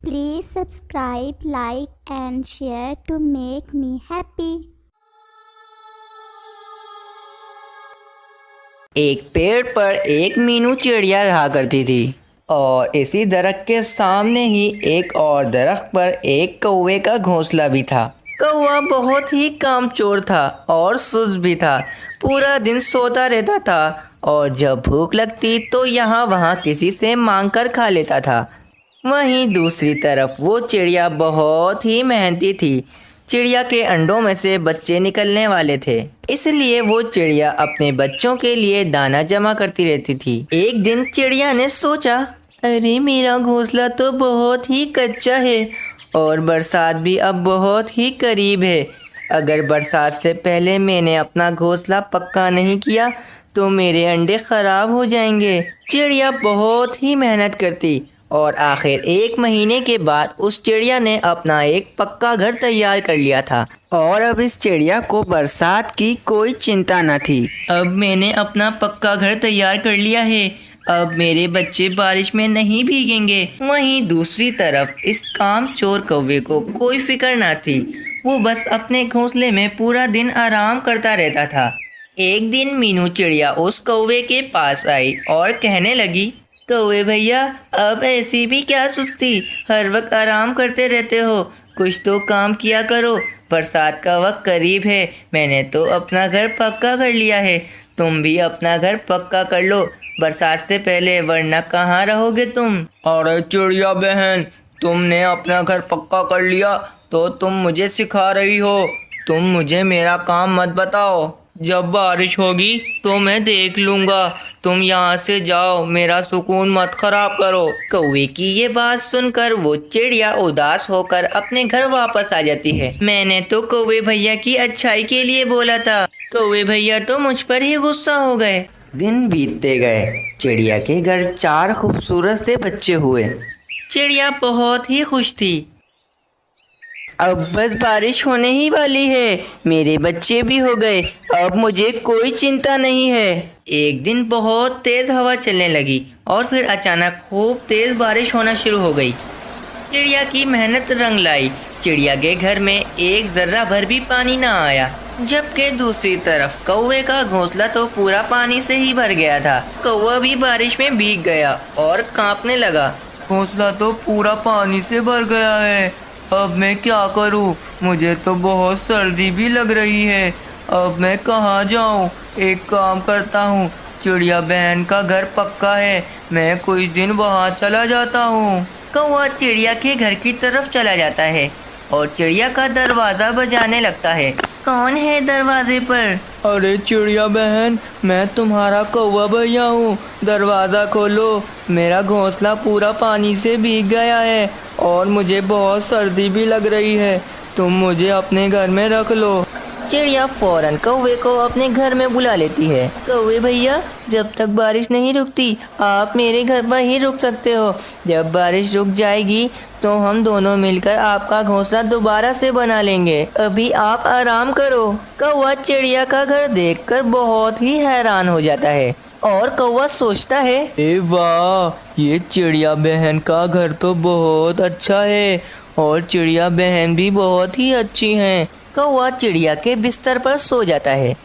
Please subscribe, like and share to make me happy. एक पेड़ पर एक मीनू चिड़िया रहा करती थी और इसी दरख्त के सामने ही एक और दरख्त पर एक कौवे का घोंसला भी था। कौवा बहुत ही कामचोर था और सुस्त भी था। पूरा दिन सोता रहता था और जब भूख लगती तो यहाँ वहाँ किसी से मांग कर खा लेता था। वहीं दूसरी तरफ वो चिड़िया बहुत ही मेहनती थी। चिड़िया के अंडों में से बच्चे निकलने वाले थे, इसलिए वो चिड़िया अपने बच्चों के लिए दाना जमा करती रहती थी। एक दिन चिड़िया ने सोचा, अरे मेरा घोंसला तो बहुत ही कच्चा है और बरसात भी अब बहुत ही करीब है। अगर बरसात से पहले मैंने अपना घोंसला पक्का नहीं किया तो मेरे अंडे खराब हो जाएंगे। चिड़िया बहुत ही मेहनत करती और आखिर 1 महीने के बाद उस चिड़िया ने अपना एक पक्का घर तैयार कर लिया था और अब इस चिड़िया को बरसात की कोई चिंता न थी। अब मैंने अपना पक्का घर तैयार कर लिया है, अब मेरे बच्चे बारिश में नहीं भीगेंगे। वहीं दूसरी तरफ इस कामचोर कौवे को कोई फिक्र न थी। वो बस अपने घोंसले में पूरा दिन आराम करता रहता था। एक दिन मीनू चिड़िया उस कौवे के पास आई और कहने लगी, कौवे भैया, अब ऐसी भी क्या सुस्ती, हर वक्त आराम करते रहते हो, कुछ तो काम किया करो। बरसात का वक्त करीब है, मैंने तो अपना घर पक्का कर लिया है, तुम भी अपना घर पक्का कर लो बरसात से पहले, वरना कहाँ रहोगे तुम। अरे चिड़िया बहन, तुमने अपना घर पक्का कर लिया तो तुम मुझे सिखा रही हो। तुम मुझे मेरा काम मत बताओ, जब बारिश होगी तो मैं देख लूँगा। तुम यहाँ से जाओ, मेरा सुकून मत खराब करो। कौवे की ये बात सुनकर वो चिड़िया उदास होकर अपने घर वापस आ जाती है। मैंने तो कौवे भैया की अच्छाई के लिए बोला था, कौवे भैया तो मुझ पर ही गुस्सा हो गए। दिन बीतते गए, चिड़िया के घर 4 खूबसूरत से बच्चे हुए। चिड़िया बहुत ही खुश थी। अब बस बारिश होने ही वाली है, मेरे बच्चे भी हो गए, अब मुझे कोई चिंता नहीं है। एक दिन बहुत तेज़ हवा चलने लगी और फिर अचानक खूब तेज़ बारिश होना शुरू हो गई। चिड़िया की मेहनत रंग लाई। चिड़िया के घर में एक जर्रा भर भी पानी ना आया, जबकि दूसरी तरफ कौवे का घोंसला तो पूरा पानी से ही भर गया था। कौवा भी बारिश में भीग गया और कांपने लगा। घोंसला तो पूरा पानी से भर गया है, अब मैं क्या करूं? मुझे तो बहुत सर्दी भी लग रही है, अब मैं कहाँ जाऊं? एक काम करता हूँ, चिड़िया बहन का घर पक्का है, मैं कुछ दिन वहाँ चला जाता हूँ। कौवा चिड़िया के घर की तरफ चला जाता है और चिड़िया का दरवाज़ा बजाने लगता है। कौन है दरवाजे पर? अरे चिड़िया बहन, मैं तुम्हारा कौवा भैया हूँ, दरवाज़ा खोलो, मेरा घोंसला पूरा पानी से भीग गया है और मुझे बहुत सर्दी भी लग रही है, तुम मुझे अपने घर में रख लो। चिड़िया फौरन कौवे को अपने घर में बुला लेती है। कौवे भैया, जब तक बारिश नहीं रुकती आप मेरे घर पर ही रुक सकते हो, जब बारिश रुक जाएगी तो हम दोनों मिलकर आपका घोंसला दोबारा से बना लेंगे, अभी आप आराम करो। कौवा चिड़िया का घर देखकर बहुत ही हैरान हो जाता है और कौवा सोचता है, ए वाह, ये चिड़िया बहन का घर तो बहुत अच्छा है और चिड़िया बहन भी बहुत ही अच्छी हैं। कौवा चिड़िया के बिस्तर पर सो जाता है।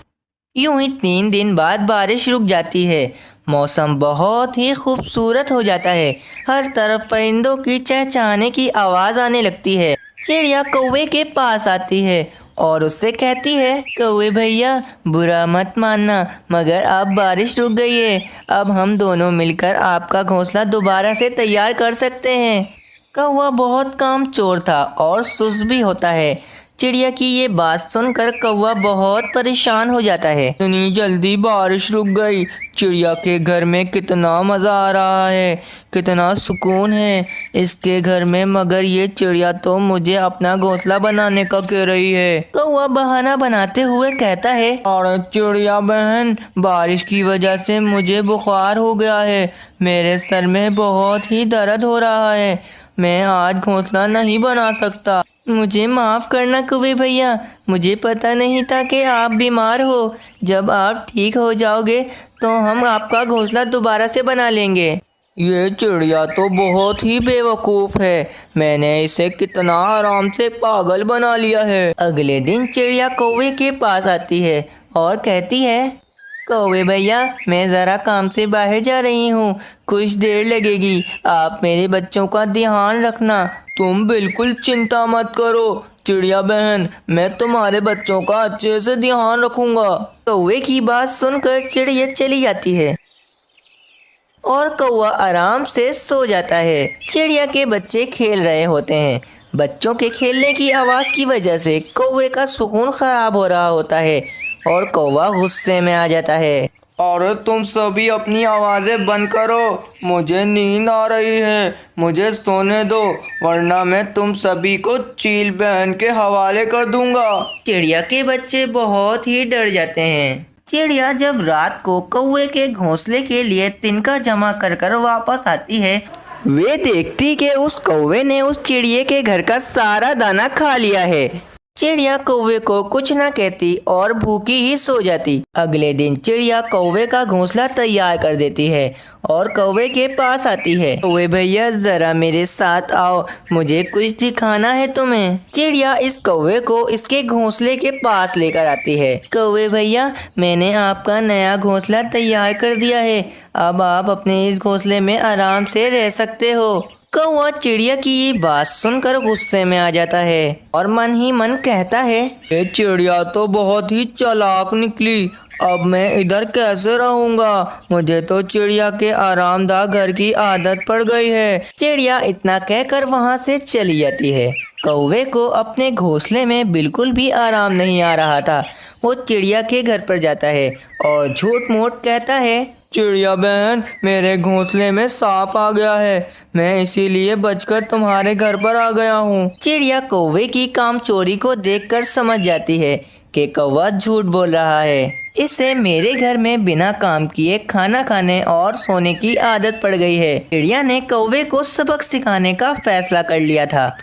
यूं ही 3 दिन बाद बारिश रुक जाती है। मौसम बहुत ही खूबसूरत हो जाता है। हर तरफ परिंदों की चहचहाने की आवाज़ आने लगती है। चिड़िया कौवे के पास आती है और उससे कहती है, कौवे भैया, बुरा मत मानना, मगर अब बारिश रुक गई है, अब हम दोनों मिलकर आपका घोंसला दोबारा से तैयार कर सकते हैं। कौवा बहुत कामचोर था और सुस्त भी होता है। चिड़िया की ये बात सुनकर कौवा बहुत परेशान हो जाता है। इतनी जल्दी बारिश रुक गई, चिड़िया के घर में कितना मज़ा आ रहा है, कितना सुकून है इसके घर में, मगर ये चिड़िया तो मुझे अपना घोंसला बनाने का कह रही है। कौवा बहाना बनाते हुए कहता है, और चिड़िया बहन, बारिश की वजह से मुझे बुखार हो गया है, मेरे सर में बहुत ही दर्द हो रहा है, मैं आज घोंसला नहीं बना सकता, मुझे माफ़ करना कौवे भैया, मुझे पता नहीं था कि आप बीमार हो, जब आप ठीक हो जाओगे तो हम आपका घोंसला दोबारा से बना लेंगे। ये चिड़िया तो बहुत ही बेवकूफ़ है, मैंने इसे कितना आराम से पागल बना लिया है। अगले दिन चिड़िया कौवे के पास आती है और कहती है, कौवे भैया, मैं ज़रा काम से बाहर जा रही हूँ, कुछ देर लगेगी, आप मेरे बच्चों का ध्यान रखना। तुम बिल्कुल चिंता मत करो चिड़िया बहन, मैं तुम्हारे बच्चों का अच्छे से ध्यान रखूँगा। कौवे की बात सुनकर चिड़िया चली जाती है और कौवा आराम से सो जाता है। चिड़िया के बच्चे खेल रहे होते हैं। बच्चों के खेलने की आवाज़ की वजह से कौवे का सुकून ख़राब हो रहा होता है और कौवा गुस्से में आ जाता है। अरे तुम सभी अपनी आवाज़ें बंद करो, मुझे नींद आ रही है, मुझे सोने दो, वरना मैं तुम सभी को चील बहन के हवाले कर दूंगा। चिड़िया के बच्चे बहुत ही डर जाते हैं। चिड़िया जब रात को कौवे के घोंसले के लिए तिनका जमा कर कर वापस आती है, वे देखती कि उस कौवे ने उस चिड़िया के घर का सारा दाना खा लिया है। चिड़िया कौवे को कुछ न कहती और भूखी ही सो जाती। अगले दिन चिड़िया कौवे का घोंसला तैयार कर देती है और कौवे के पास आती है। कौवे भैया, जरा मेरे साथ आओ, मुझे कुछ दिखाना है तुम्हें। चिड़िया इस कौवे को इसके घोंसले के पास लेकर आती है। कौवे भैया, मैंने आपका नया घोंसला तैयार कर दिया है, अब आप अपने इस घोंसले में आराम से रह सकते हो। कौवा चिड़िया की ये बात सुनकर गुस्से में आ जाता है और मन ही मन कहता है, ये चिड़िया तो बहुत ही चालाक निकली, अब मैं इधर कैसे रहूंगा, मुझे तो चिड़िया के आरामदायक घर की आदत पड़ गई है। चिड़िया इतना कहकर वहां से चली जाती है। कौवे को अपने घोंसले में बिल्कुल भी आराम नहीं आ रहा था। वो चिड़िया के घर पर जाता है और झूठ मूठ कहता है, चिड़िया बहन, मेरे घोंसले में सांप आ गया है, मैं इसीलिए बचकर तुम्हारे घर पर आ गया हूँ। चिड़िया कौवे की काम चोरी को देखकर समझ जाती है कि कौवा झूठ बोल रहा है। इसे मेरे घर में बिना काम किए खाना खाने और सोने की आदत पड़ गई है। चिड़िया ने कौवे को सबक सिखाने का फैसला कर लिया था।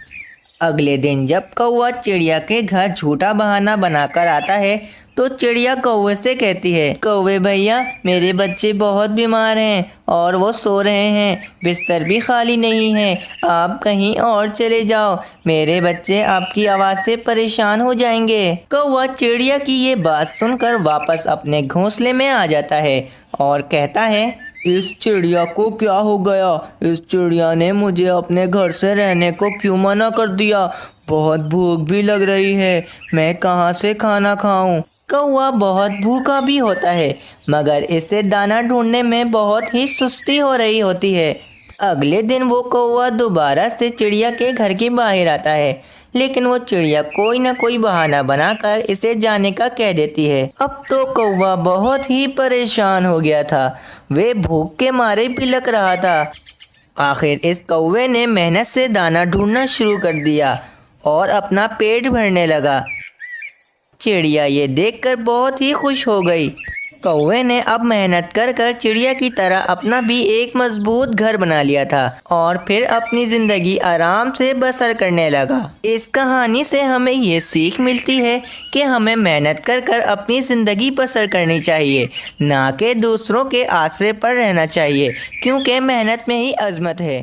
अगले दिन जब कौवा चिड़िया के घर झूठा बहाना बनाकर आता है तो चिड़िया कौवे से कहती है, कौवे भैया, मेरे बच्चे बहुत बीमार हैं और वो सो रहे हैं, बिस्तर भी खाली नहीं है, आप कहीं और चले जाओ, मेरे बच्चे आपकी आवाज़ से परेशान हो जाएंगे। कौवा चिड़िया की ये बात सुनकर वापस अपने घोंसले में आ जाता है और कहता है, इस चिड़िया को क्या हो गया, इस चिड़िया ने मुझे अपने घर से रहने को क्यों मना कर दिया, बहुत भूख भी लग रही है, मैं कहाँ से खाना खाऊं। कौवा बहुत भूखा भी होता है मगर इसे दाना ढूंढने में बहुत ही सुस्ती हो रही होती है। अगले दिन वो कौवा दोबारा से चिड़िया के घर के बाहर आता है, लेकिन वो चिड़िया कोई ना कोई बहाना बनाकर इसे जाने का कह देती है। अब तो कौवा बहुत ही परेशान हो गया था, वे भूख के मारे बिलख रहा था। आखिर इस कौवे ने मेहनत से दाना ढूंढना शुरू कर दिया और अपना पेट भरने लगा। चिड़िया ये देखकर बहुत ही खुश हो गई। कौवे ने अब मेहनत कर कर चिड़िया की तरह अपना भी एक मजबूत घर बना लिया था और फिर अपनी ज़िंदगी आराम से बसर करने लगा। इस कहानी से हमें ये सीख मिलती है कि हमें मेहनत कर कर अपनी ज़िंदगी बसर करनी चाहिए, ना कि दूसरों के आसरे पर रहना चाहिए, क्योंकि मेहनत में ही अज़मत है।